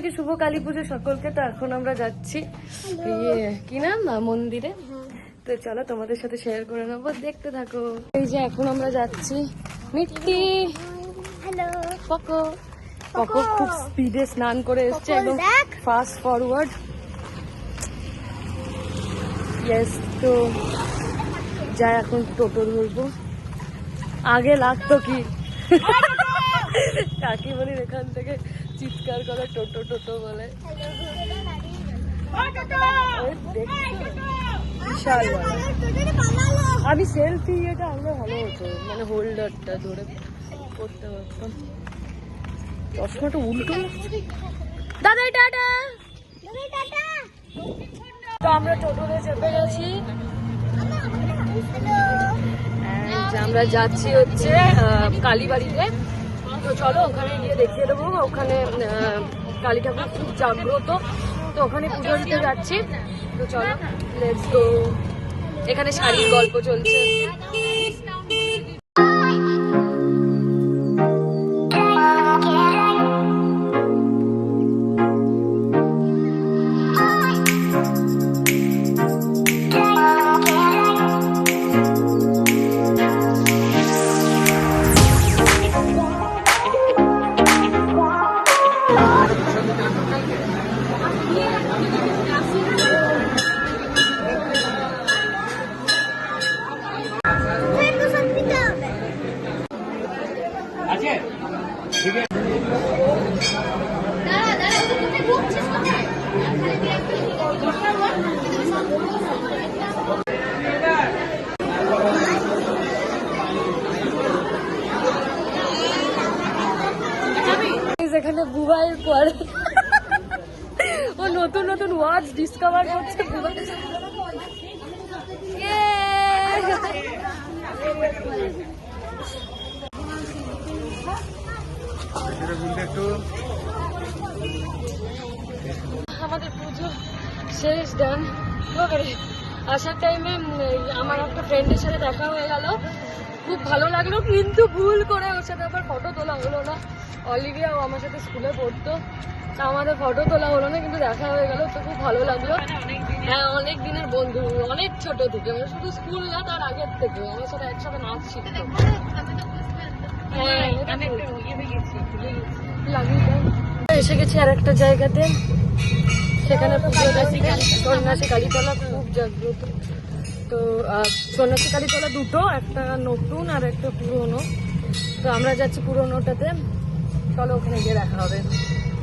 সবাইকে শুভ কালী পুজো সকলকে। তো এখন আমরা যাচ্ছি কি নাম মন্দিরে। তো চলো তোমাদের সাথে শেয়ার করে নেবো, দেখতে থাকো। এই যে এখন আমরা যাচ্ছি। মিট্টি, হ্যালো। পকো পকো খুব স্পিডে স্নান করে এসছে, একদম ফাস্ট ফরওয়ার্ড। ইয়েস, তো যাই এখন টোটো ধরবো। আগে লাগতো কি কাকি বলি এখান থেকে চিৎকার করে টোটো টোটো বলে। বিশাল আমি সেলফি এটা আনলে ভালো হতো, মানে হোল্ডারটা ধরে করতে পারতাম। চশমাটা উল্টো। দাদা টাটা। তো আমরা টোটোতে চেপে গেছি, আমরা যাচ্ছি হচ্ছে কালীবাড়িতে। তো চলো ওখানে গিয়ে দেখিয়ে দেবো। ওখানে কালী ঠাকুর খুব জাগ্রত, তো ওখানে পুজো দিতে যাচ্ছি। তো চলো লেটস গো। এখানে শাড়ির গল্প চলছে। এখানে বুবাইয়ের পর ও নতুন নতুন ওয়ার্ডস ডিসকভার করছে। আমাদের পুজো শেষ, ডান। আসার টাইমে আমার একটা ফ্রেন্ডের সাথে দেখা হয়ে গেল, খুব ভালো লাগলো, কিন্তু ভুল করে ওর সাথে আবার ফটো তোলা হলো না। অলিভিয়া ও আমার সাথে স্কুলে পড়তো, তা আমাদের ফটো তোলা হলো না, কিন্তু দেখা হয়ে গেল। তো খুব ভালো লাগলো। হ্যাঁ, অনেক দিনের বন্ধু, অনেক ছোট থেকে, শুধু স্কুল না তার আগের থেকে আমার সাথে একসাথে নাচ শিখতো। হ্যাঁ, এসে গেছি আর একটা জায়গাতে, সেখানে পুজো দেখছি। সন্ন্যাসী কালীতলা খুব জাগ্রত। তো সন্ন্যাসী কালীতলা দুটো, একটা নতুন আর একটা পুরনো। তো আমরা যাচ্ছি পুরনোটাতে, চলো ওখানে গিয়ে দেখা হবে।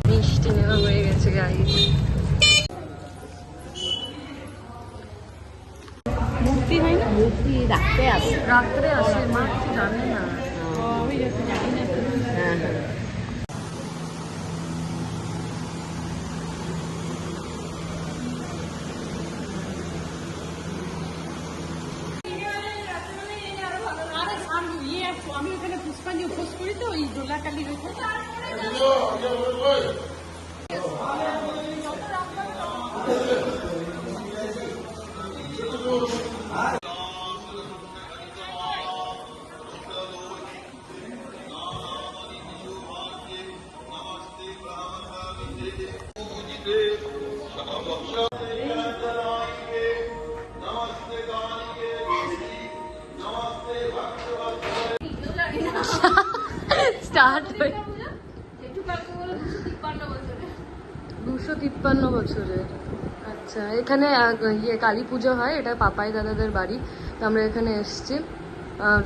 মিষ্টি নেওয়া হয়ে গেছে গাড়ি। মূর্তি হয় না, মূর্তি রাত্রে আসে, রাত্রে আসে, মা কিছু জানে না। হ্যাঁ হ্যাঁ। আমি ওখানে পুষ্পাঞ্জলি উপোস করি, তো ওই দোলাকালী রেখে স্টার্ট হয়ে 253 বছরের। আচ্ছা, এখানে কালী পুজো হয়, এটা পাপাই দাদাদের বাড়ি। তো আমরা এখানে এসছি,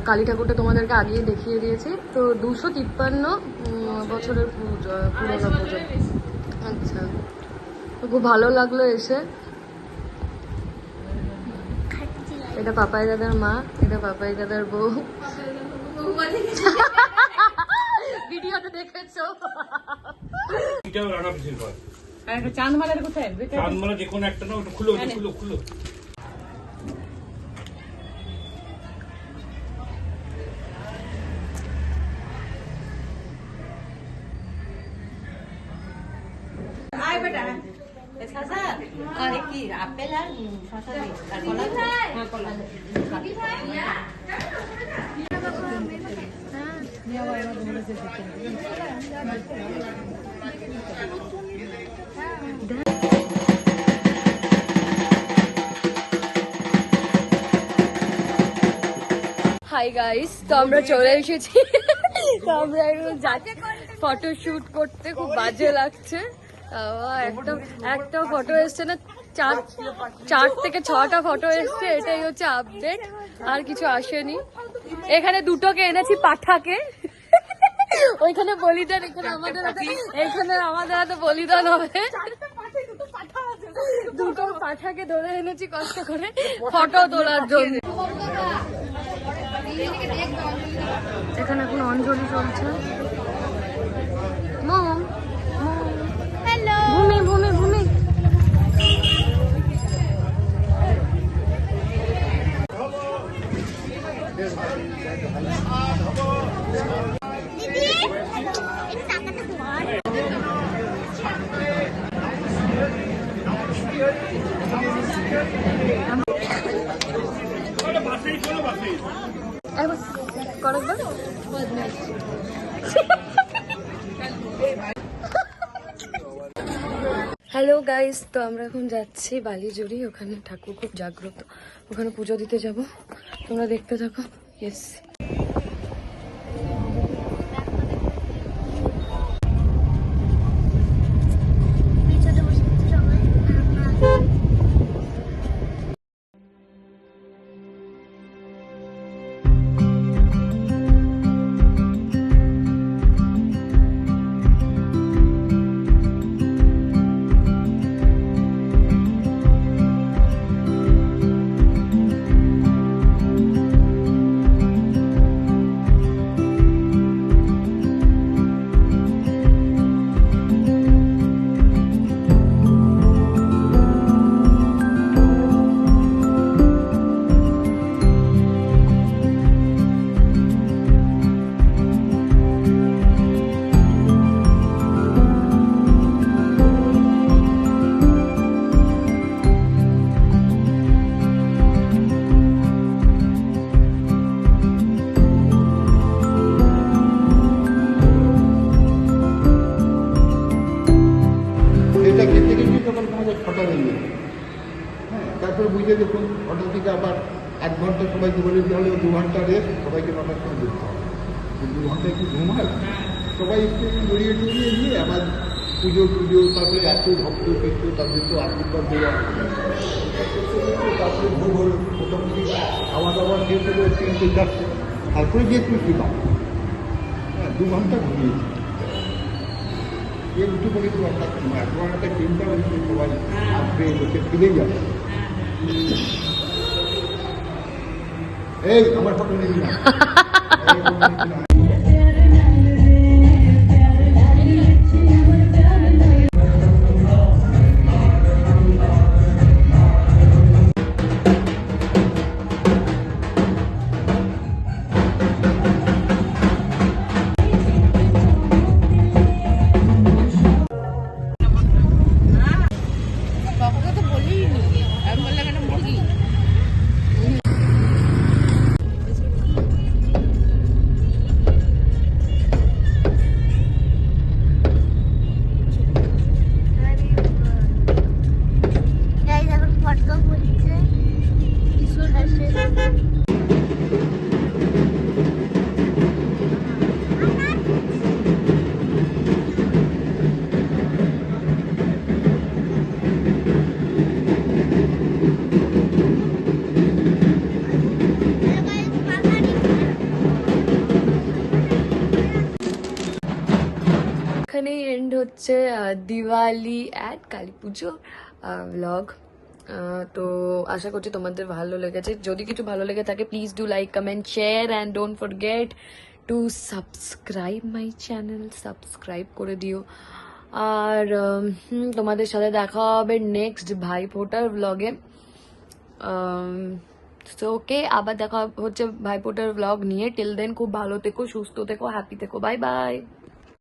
কালী ঠাকুরটা তোমাদেরকে আগেই দেখিয়ে দিয়েছি। তো 253 বছরের পুজো, পুরোনো পুজো। আচ্ছা, তো খুব ভালো লাগলো এসে। এটা পাপাই দাদার মা, এটা পাপাই দাদার বউ। ভিডিওতে দেখেছো? চাঁদমালার কোথায়? চাঁদমালা যে কোনো একটা না, ওটা খুলো, খুলো খুলো। আর কি আপেল আর শসা দিয়ে হাই গাইস, তো আমরা চলে এসেছি। তো আমরা যাচ্ছি ফটোশুট করতে, খুব বাজে লাগছে। একটা ফটো এসছে না, 4 থেকে 6টা ফটো এসছে, এটাই হচ্ছে আপডেট, আর কিছু আসেনি। এখানে দুটোকে এনেছি, পাঠাকে, ওইখানে বলিদান, এখানে আমাদের হাতে বলিদান হবে। দুটো পাঠাকে ধরে এনেছি কষ্ট করে ফটো তোলার জন্য। এখানে এখন অঞ্জলি চলছে। মম, হ্যালো, ভূমি ভূমি ভূমি। হ্যালো গাইস, তো আমরা এখন যাচ্ছি বালিজুড়ি, ওখানে ঠাকুর খুব জাগ্রত, ওখানে পুজো দিতে যাব, তোমরা দেখতে থাকো। ইয়েস, তারপরে বুঝে দেখুন অটো থেকে আবার 1 ঘন্টা সবাইকে বলে দিতে হলে 2 ঘন্টা রেস্ট, সবাইকে 9টার সময় যেতে হবে। 2 ঘন্টা একটু ঘুম হয়, সবাই একটু গড়িয়ে টড়িয়ে নিয়ে আবার পুজো তারপরে এত ভক্ত পেত, তারপরে তো আশীর্বাদ দেওয়া, তারপরে ভোর হল, মোটামুটি খাওয়া দাওয়া খেয়ে ফেলে 3-4টে, তারপরে গিয়ে একটু ছিলাম। হ্যাঁ, 2 ঘন্টা ঘুমিয়েছি। এই উঠে পড়ে তো একটা এখন একটা চিন্তা হয়েছে, সবাই আসবে, বসে ফিরে যাবে। এই আমার ফটো নিবি না। এখানেই এন্ড হচ্ছে Diwali at Kali Puja blog. তো আশা করছি তোমাদের ভালো লেগেছে। যদি কিছু ভালো লেগে থাকে, please do like, comment, share and don't forget to subscribe my channel. Subscribe করে দিও। আর তোমাদের সাথে দেখা হবে নেক্সট ভাইফোঁটার ব্লগে। তো ওকে, আবার দেখা হচ্ছে ভাইফোঁটার ব্লগ নিয়ে। টিল দেন খুব ভালো থেকো, সুস্থ থেকো, হ্যাপি থেকো। Bye bye.